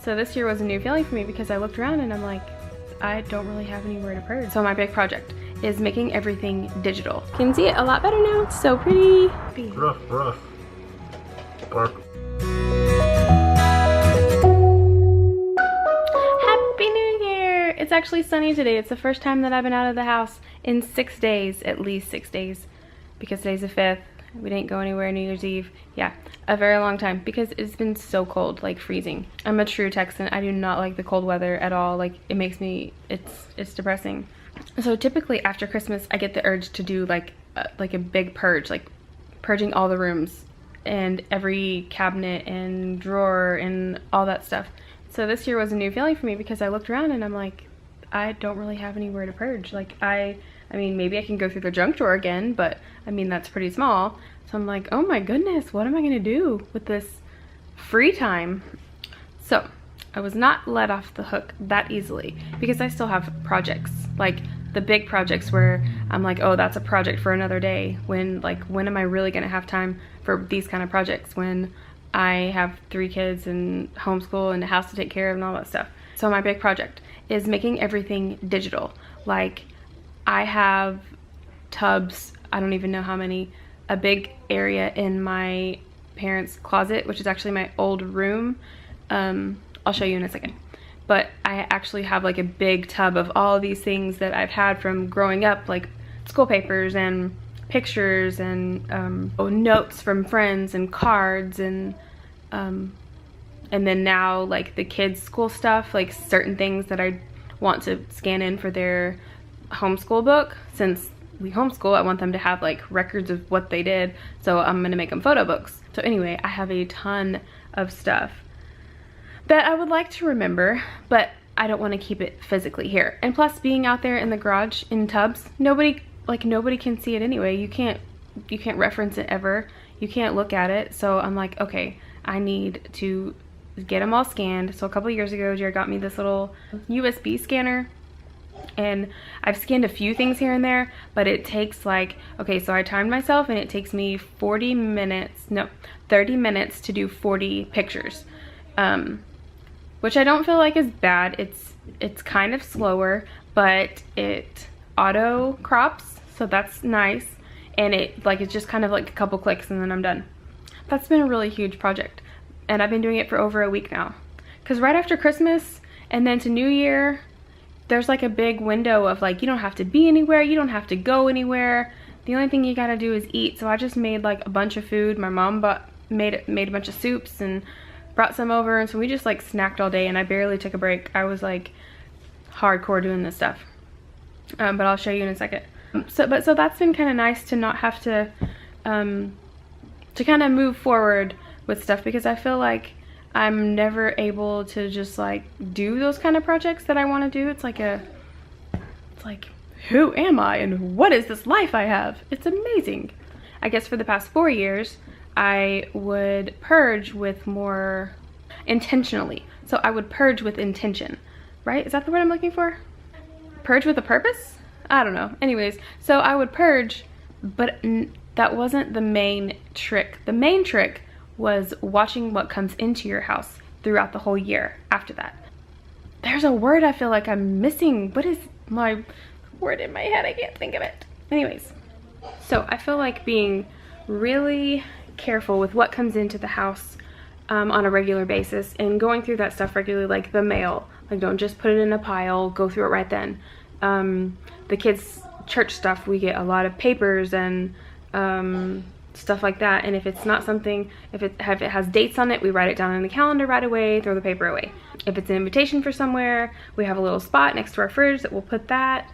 So this year was a new feeling for me because I looked around and I'm like, I don't really have anywhere to purge. So my big project is making everything digital. You can see it a lot better now. It's so pretty. Rough. Bark. Happy New Year! It's actually sunny today. It's the first time that I've been out of the house in 6 days, at least 6 days, because today's the 5th. We didn't go anywhere New Year's Eve. Yeah, a very long time because it's been so cold, like freezing. I'm a true Texan. I do not like the cold weather at all. Like, it makes me, it's depressing. So typically after Christmas, I get the urge to do like a big purge, like purging all the rooms and every cabinet and drawer and all that stuff. So this year was a new feeling for me because I looked around and I'm like, I don't really have anywhere to purge. Like, I mean, maybe I can go through the junk drawer again, but I mean, that's pretty small. So I'm like, oh my goodness, what am I gonna do with this free time? So I was not let off the hook that easily because I still have projects, like the big projects where I'm like, oh, that's a project for another day. When am I really gonna have time for these kind of projects when I have 3 kids and homeschool and a house to take care of and all that stuff? So my big project is making everything digital. Like, I have tubs, I don't even know how many, a big area in my parents' closet, which is actually my old room. I'll show you in a second. But I actually have like a big tub of all of these things that I've had from growing up, like school papers and pictures and notes from friends and cards and then now like the kids' school stuff, like certain things that I want to scan in for their homeschool book. Since we homeschool, I want them to have like records of what they did, so I'm gonna make them photo books. So anyway, I have a ton of stuff that I would like to remember, but I don't want to keep it physically here. And plus, being out there in the garage in tubs, nobody can see it anyway. You can't reference it ever. You can't look at it. So I'm like, okay, I need to get them all scanned. So a couple years ago, Jared got me this little USB scanner, and I've scanned a few things here and there, but it takes like, okay, so I timed myself and it takes me 30 minutes to do 40 pictures, which I don't feel like is bad. It's kind of slower, but it auto crops, so that's nice, and it's just kind of like a couple clicks and then I'm done. That's been a really huge project, and I've been doing it for over a week now, because right after Christmas and then to New Year, there's like a big window of like, you don't have to be anywhere, you don't have to go anywhere, the only thing you gotta do is eat. So I just made like a bunch of food. My mom made a bunch of soups and brought some over, and so we just like snacked all day, and I barely took a break. I was like hardcore doing this stuff, but I'll show you in a second. So that's been kind of nice to not have to kind of move forward with stuff, because I feel like I'm never able to just like do those kind of projects that I want to do. It's like who am I and what is this life I have? It's amazing. I guess for the past 4 years I would purge with more intentionally. So I would purge with intention, right? Is that the word I'm looking for? Purge with a purpose? I don't know. Anyways, so I would purge, but that wasn't the main trick. The main trick was watching what comes into your house throughout the whole year after that. There's a word I feel like I'm missing. What is my word in my head? I can't think of it. Anyways, so I feel like being really careful with what comes into the house on a regular basis, and going through that stuff regularly, like the mail. Like, don't just put it in a pile, go through it right then. The kids' church stuff, we get a lot of papers and stuff like that, and if it's not something, if it has dates on it, we write it down in the calendar right away, throw the paper away. If it's an invitation for somewhere, we have a little spot next to our fridge that we'll put that.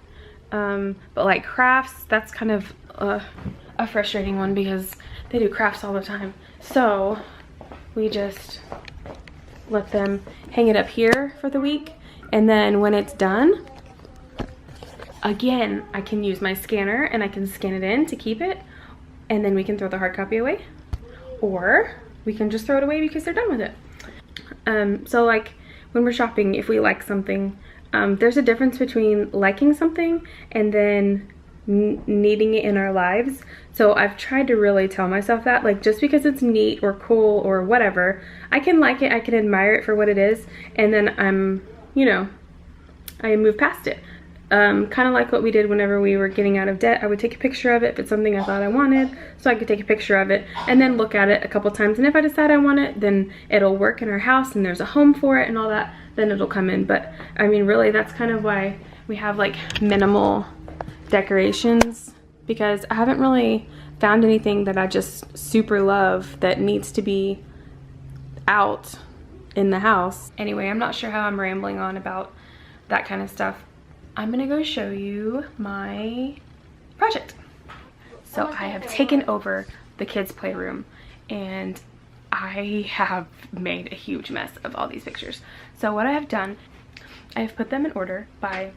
But like crafts, that's kind of a frustrating one because they do crafts all the time, so we just let them hang it up here for the week, and then when it's done, again, I can use my scanner and I can scan it in to keep it, and then we can throw the hard copy away, or we can just throw it away because they're done with it. So like when we're shopping, if we like something, there's a difference between liking something and then needing it in our lives. So I've tried to really tell myself that, like, just because it's neat or cool or whatever, I can like it, I can admire it for what it is, and then I'm, you know, I move past it. Kind of like what we did whenever we were getting out of debt. I would take a picture of it if it's something I thought I wanted, so I could take a picture of it and then look at it a couple times, and if I decide I want it, then it'll work in our house and there's a home for it and all that, then it'll come in. But I mean, really, that's kind of why we have like minimal decorations, because I haven't really found anything that I just super love that needs to be out in the house. Anyway, I'm not sure how I'm rambling on about that kind of stuff. I'm gonna go show you my project. So I have taken over the kids' playroom and I have made a huge mess of all these pictures. So what I have done, I have put them in order by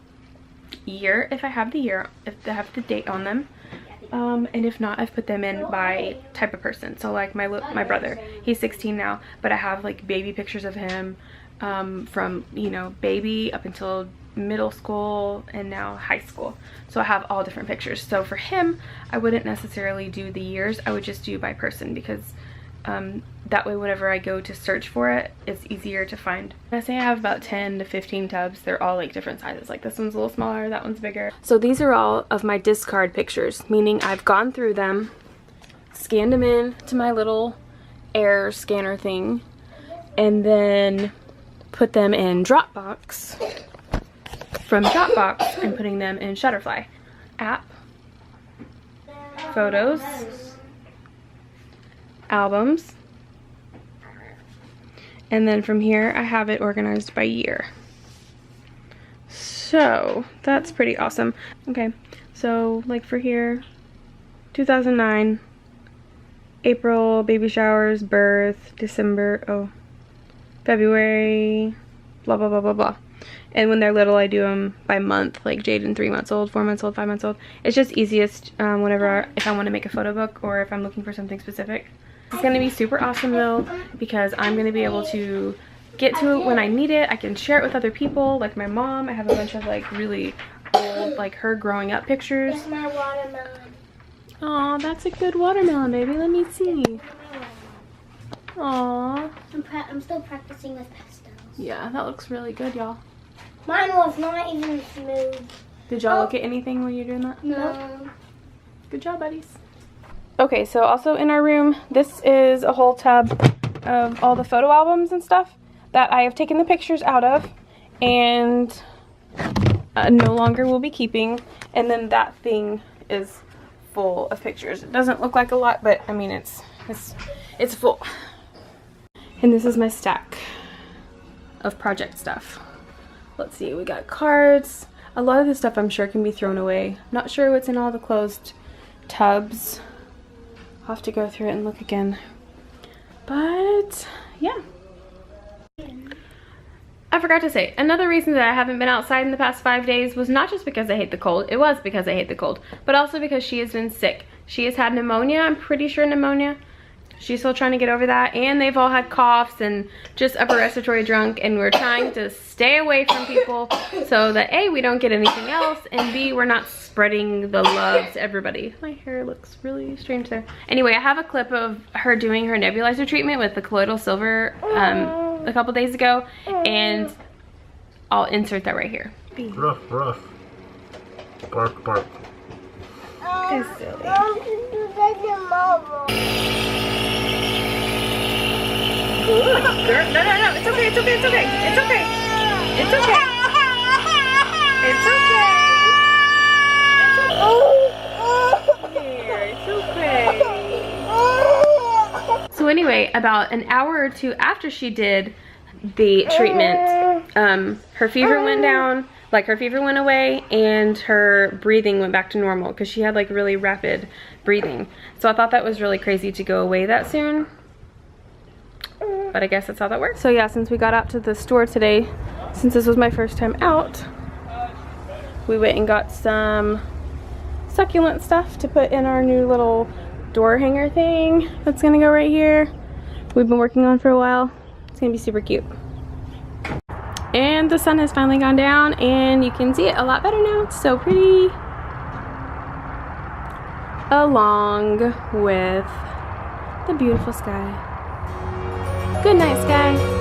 year, if I have the year, if they have the date on them. And if not, I've put them in by type of person. So like my brother, he's 16 now, but I have like baby pictures of him from, you know, baby up until middle school and now high school. So I have all different pictures. So for him, I wouldn't necessarily do the years, I would just do by person, because that way whenever I go to search for it, it's easier to find. I say I have about 10 to 15 tubs. They're all like different sizes. Like this one's a little smaller, that one's bigger. So these are all of my discard pictures, meaning I've gone through them, scanned them in to my little air scanner thing, and then put them in Dropbox, from Dropbox, and putting them in Shutterfly app, photos, albums, and then from here I have it organized by year. So that's pretty awesome. Okay, so like for here, 2009, April, baby showers, birth, December, February, blah blah blah blah blah. And when they're little, I do them by month, like Jaden 3 months old, 4 months old, 5 months old. It's just easiest whenever, if I want to make a photo book or if I'm looking for something specific. It's going to be super awesome though, because I'm going to be able to get to it when I need it. I can share it with other people, like my mom. I have a bunch of like really old, like her growing up pictures. That's my watermelon. Aw, that's a good watermelon, baby. Let me see. Aw. I'm still practicing with pastels. Yeah, that looks really good, y'all. Mine was not even smooth. Did y'all look at anything when you're doing that? No. Good job, buddies. Okay, so also in our room, this is a whole tub of all the photo albums and stuff that I have taken the pictures out of and no longer will be keeping. And then that thing is full of pictures. It doesn't look like a lot, but I mean it's full. And this is my stack of project stuff. Let's see, we got cards. A lot of this stuff I'm sure can be thrown away. Not sure what's in all the closed tubs. I'll have to go through it and look again. But yeah. I forgot to say, another reason that I haven't been outside in the past 5 days was not just because I hate the cold. It was because I hate the cold, but also because she has been sick. She has had pneumonia, I'm pretty sure pneumonia. She's still trying to get over that, and they've all had coughs and just upper respiratory drunk, and we're trying to stay away from people so that A, we don't get anything else, and B, we're not spreading the love to everybody. My hair looks really strange there. Anyway, I have a clip of her doing her nebulizer treatment with the colloidal silver a couple days ago, and I'll insert that right here. Ruff, ruff. Bark, bark. It's silly. Good girl. No, it's okay, it's okay, it's okay. It's okay. It's okay. It's okay. It's okay. So anyway, about an hour or two after she did the treatment, her fever went down, like her fever went away, and her breathing went back to normal because she had like really rapid breathing. So I thought that was really crazy to go away that soon. But I guess that's how that works. So yeah, since we got out to the store today, since this was my first time out, we went and got some succulent stuff to put in our new little door hanger thing that's gonna go right here. We've been working on for a while. It's gonna be super cute. And the sun has finally gone down and you can see it a lot better now. It's so pretty. along with the beautiful sky. Good night, sky.